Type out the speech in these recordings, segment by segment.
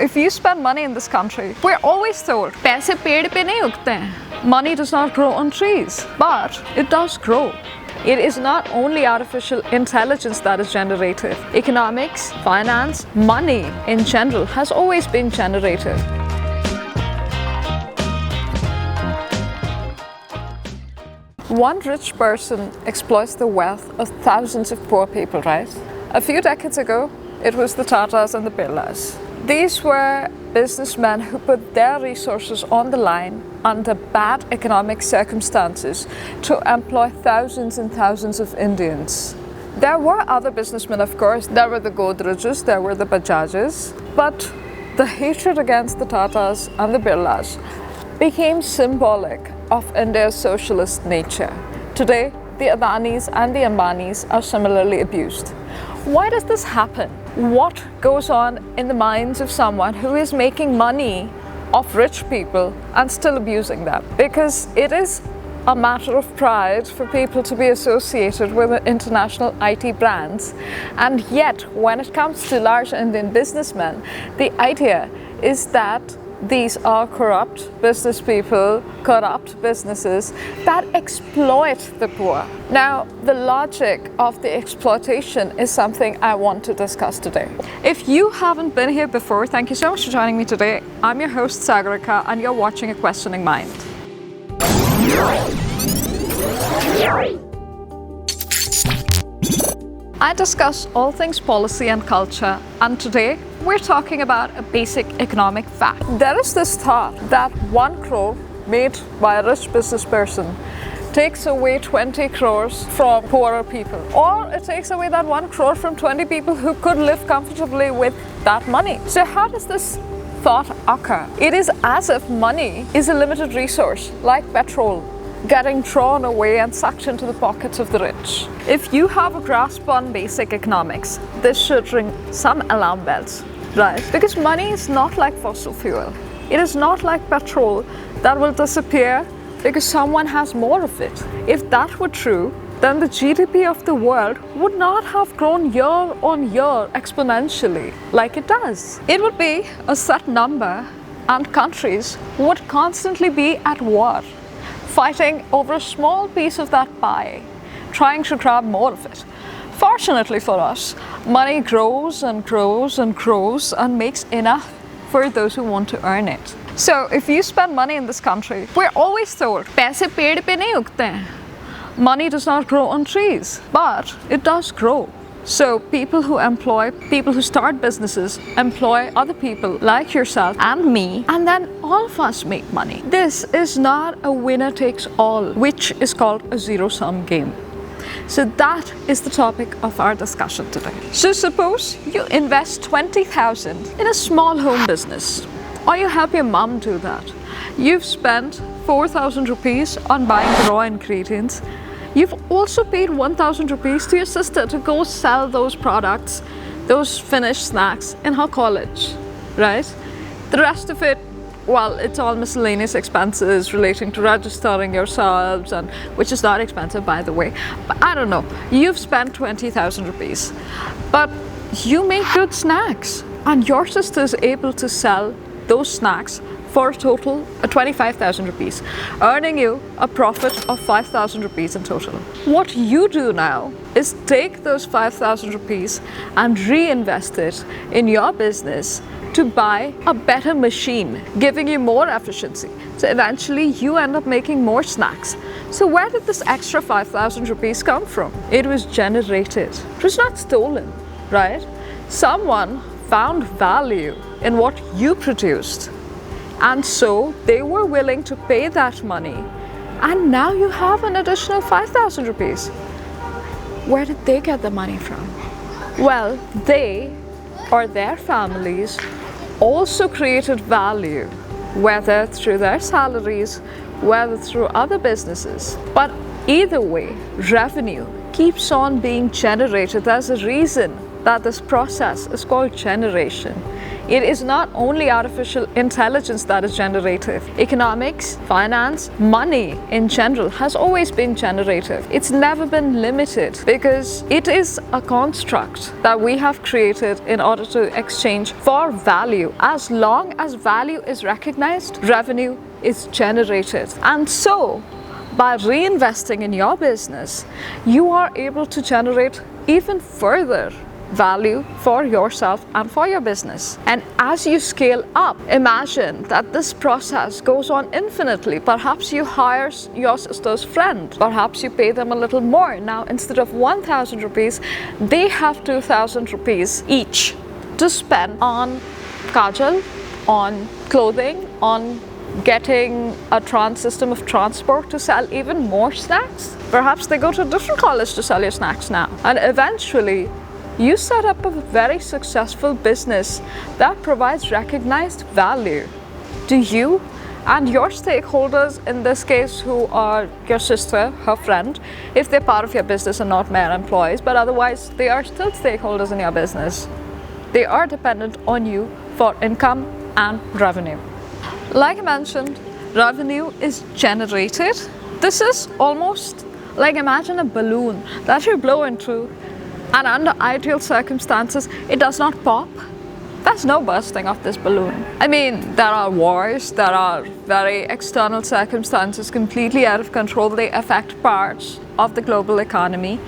If you spend money in this country, we're always told, पैसे पेड़ पे नहीं उगते हैं. Money does not grow on trees, but it does grow. It is not only artificial intelligence that is generated. Economics, finance, money in general has always been generated. One rich person exploits the wealth of thousands of poor people, right? A few decades ago, it was the Tatas and the Birlas. These were businessmen who put their resources on the line under bad economic circumstances to employ thousands and thousands of Indians. There were other businessmen, of course. There were the Godrejas, there were the Bajajes. But the hatred against the Tatas and the Birlas became symbolic of India's socialist nature. Today, the Adanis and the Ambanis are similarly abused. Why does this happen? What goes on in the minds of someone who is making money off rich people and still abusing them? Because it is a matter of pride for people to be associated with international IT brands, and yet when it comes to large Indian businessmen, the idea is that these are corrupt business people, corrupt businesses that exploit the poor. Now, the logic of the exploitation is something I want to discuss today. If you haven't been here before, thank you so much for joining me today. I'm your host Sagarika and you're watching A Questioning Mind. I discuss all things policy and culture, and today we're talking about a basic economic fact. There is this thought that 1 crore made by a rich business person takes away 20 crores from poorer people, or it takes away that 1 crore from 20 people who could live comfortably with that money. So how does this thought occur? It is as if money is a limited resource, like petrol, getting drawn away and sucked into the pockets of the rich. If you have a grasp on basic economics, this should ring some alarm bells, right? Because money is not like fossil fuel. It is not like petrol that will disappear because someone has more of it. If that were true, then the GDP of the world would not have grown year on year exponentially like it does. It would be a set number, and countries would constantly be at war, fighting over a small piece of that pie, trying to grab more of it. Fortunately for us, money grows and grows and grows and makes enough for those who want to earn it. So if you spend money in this country, we're always told, पैसे पेड़ पे नहीं उगते हैं. Money does not grow on trees, but it does grow. So people who start businesses, employ other people like yourself and me, and then all of us make money. This is not a winner takes all, which is called a zero-sum game. So that is the topic of our discussion today. So suppose you invest 20,000 in a small home business, or you help your mom do that. You've spent 4,000 rupees on buying the raw ingredients. You've also paid 1,000 rupees to your sister to go sell those products, those finished snacks in her college, right? The rest of it, well, it's all miscellaneous expenses relating to registering yourselves, and which is not expensive, by the way. But I don't know, you've spent 20,000 rupees, but you make good snacks, and your sister is able to sell those snacks for a total of 25,000 rupees, earning you a profit of 5,000 rupees in total. What you do now is take those 5,000 rupees and reinvest it in your business to buy a better machine, giving you more efficiency. So eventually you end up making more snacks. So where did this extra 5,000 rupees come from? It was generated. It was not stolen, right? Someone found value in what you produced, and so they were willing to pay that money, and now you have an additional 5,000 rupees. Where did they get the money from? Well, they or their families also created value, whether through their salaries, whether through other businesses. But either way, revenue keeps on being generated. There's a reason that this process is called generation. It is not only artificial intelligence that is generative. Economics, finance, money in general has always been generative. It's never been limited because it is a construct that we have created in order to exchange for value. As long as value is recognized, revenue is generated. And so, by reinvesting in your business, you are able to generate even further value for yourself and for your business. And as you scale up, imagine that this process goes on infinitely. Perhaps you hire your sister's friend. Perhaps you pay them a little more. Now, instead of 1,000 rupees, they have 2,000 rupees each to spend on kajal, on clothing, on getting a system of transport to sell even more snacks. Perhaps they go to a different college to sell your snacks now. And eventually, you set up a very successful business that provides recognized value to you and your stakeholders, in this case, who are your sister, her friend, if they're part of your business and not mere employees, but otherwise they are still stakeholders in your business. They are dependent on you for income and revenue. Like I mentioned, revenue is generated. This is almost like, imagine a balloon that you blow into, and under ideal circumstances, it does not pop. There's no bursting of this balloon. I mean, there are wars, there are very external circumstances completely out of control. They affect parts of the global economy.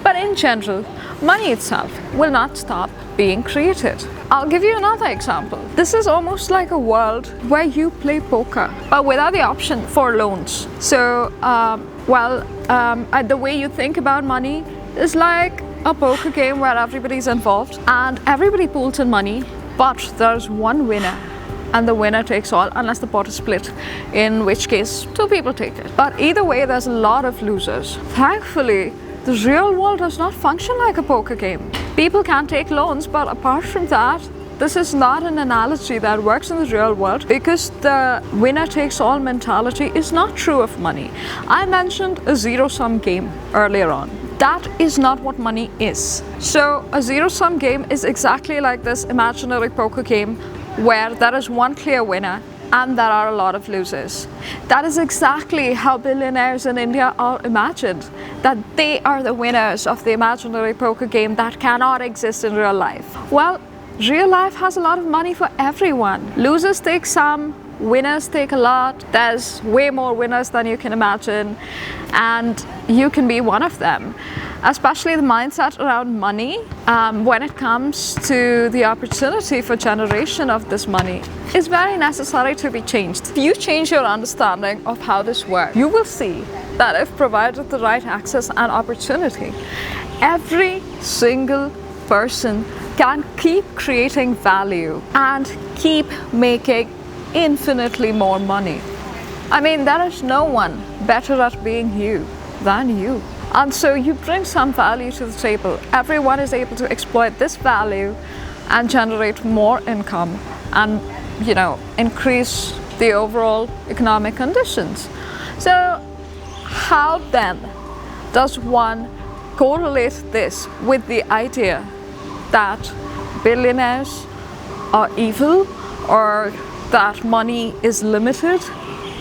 But in general, money itself will not stop being created. I'll give you another example. This is almost like a world where you play poker, but without the option for loans. So, the way you think about money is like a poker game where everybody's involved and everybody pools in money, but there's one winner and the winner takes all, unless the pot is split, in which case two people take it. But either way, there's a lot of losers. Thankfully, the real world does not function like a poker game. People can take loans, but apart from that, this is not an analogy that works in the real world, because the winner takes all mentality is not true of money. I mentioned a zero-sum game earlier on. That is not what money is. So a zero-sum game is exactly like this imaginary poker game where there is one clear winner and there are a lot of losers. That is exactly how billionaires in India are imagined, that they are the winners of the imaginary poker game that cannot exist in real life. Well, real life has a lot of money for everyone. Losers take some, winners take a lot. There's way more winners than you can imagine, and you can be one of them. Especially the mindset around money, when it comes to the opportunity for generation of this money, is very necessary to be changed. If you change your understanding of how this works, you will see that if provided the right access and opportunity, every single person can keep creating value and keep making infinitely more money. I mean, there is no one better at being you than you. And so you bring some value to the table. Everyone is able to exploit this value and generate more income and, increase the overall economic conditions. So how then does one correlate this with the idea that billionaires are evil, or that money is limited,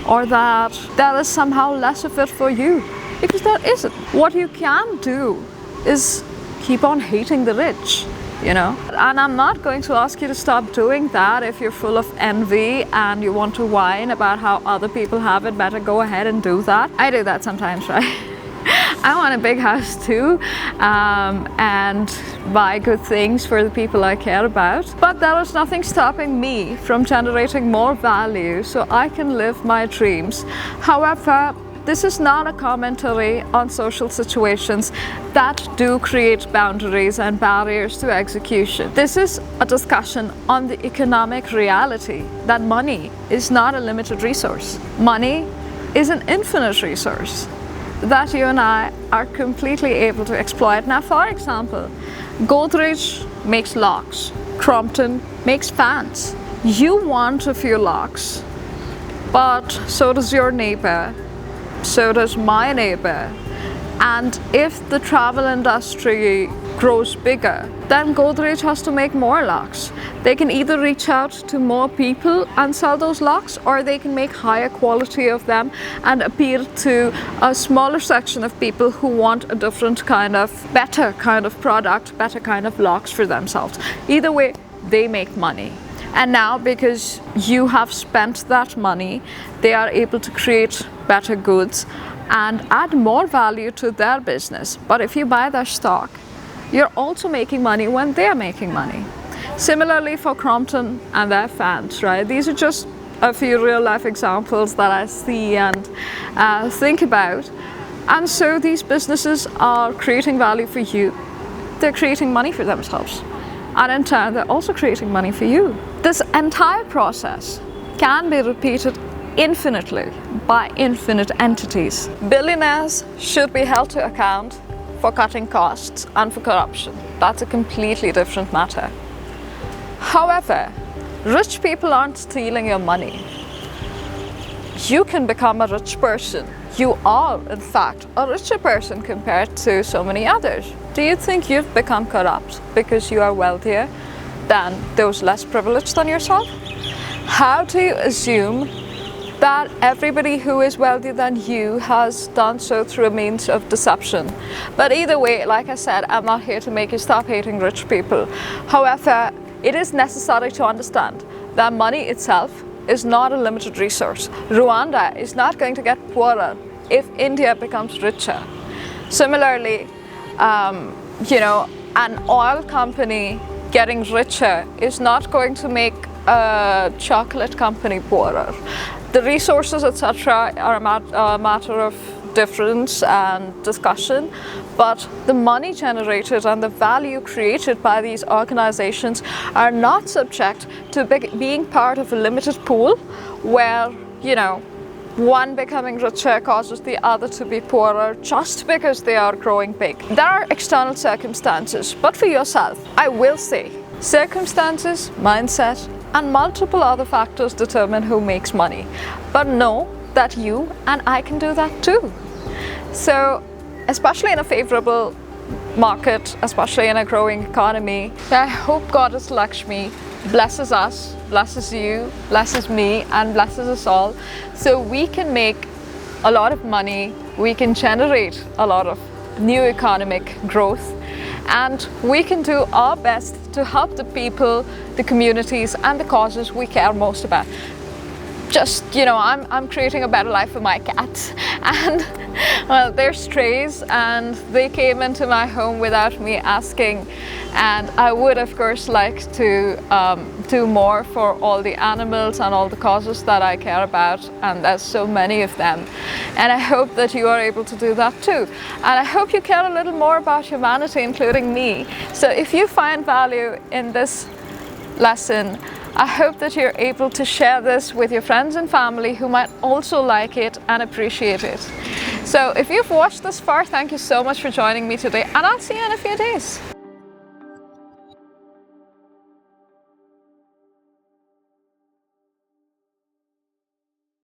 or that there is somehow less of it for you? Because there isn't. What you can do is keep on hating the rich, And I'm not going to ask you to stop doing that. If you're full of envy and you want to whine about how other people have it, better go ahead and do that. I do that sometimes, right? I want a big house too, and buy good things for the people I care about. But there is nothing stopping me from generating more value so I can live my dreams. However, this is not a commentary on social situations that do create boundaries and barriers to execution. This is a discussion on the economic reality that money is not a limited resource. Money is an infinite resource that you and I are completely able to exploit. Now, for example, Godrej makes locks, Crompton makes fans. You want a few locks, but so does your neighbor, so does my neighbor. And if the travel industry grows bigger, then Godrej has to make more locks. They can either reach out to more people and sell those locks, or they can make higher quality of them and appeal to a smaller section of people who want a different kind of, better kind of product, better kind of locks for themselves. Either way, they make money. And now, because you have spent that money, they are able to create better goods and add more value to their business. But if you buy their stock, you're also making money when they're making money. Similarly for Crompton and their fans, right? These are just a few real life examples that I see and think about. And so these businesses are creating value for you. They're creating money for themselves. And in turn, they're also creating money for you. This entire process can be repeated infinitely by infinite entities. Billionaires should be held to account for cutting costs and for corruption. That's a completely different matter. However, rich people aren't stealing your money. You can become a rich person. You are, in fact, a richer person compared to so many others. Do you think you've become corrupt because you are wealthier than those less privileged than yourself? How do you assume that everybody who is wealthier than you has done so through a means of deception? But either way, like I said, I'm not here to make you stop hating rich people. However, it is necessary to understand that money itself is not a limited resource. Rwanda is not going to get poorer if India becomes richer. Similarly, an oil company getting richer is not going to make a chocolate company poorer. The resources, etc., are a matter of difference and discussion, but the money generated and the value created by these organizations are not subject to being part of a limited pool where, one becoming richer causes the other to be poorer just because they are growing big. There are external circumstances, but for yourself, I will say, circumstances, mindset, and multiple other factors determine who makes money. But know that you and I can do that too. So, especially in a favorable market, especially in a growing economy, I hope Goddess Lakshmi blesses us, blesses you, blesses me, and blesses us all, so we can make a lot of money, we can generate a lot of new economic growth, and we can do our best to help the people, the communities, and the causes we care most about. Just, I'm creating a better life for my cats, and well, they're strays and they came into my home without me asking, and I would of course like to do more for all the animals and all the causes that I care about, and there's so many of them, and I hope that you are able to do that too. And I hope you care a little more about humanity, including me. So if you find value in this lesson, I hope that you're able to share this with your friends and family who might also like it and appreciate it. So if you've watched this far, thank you so much for joining me today, and I'll see you in a few days.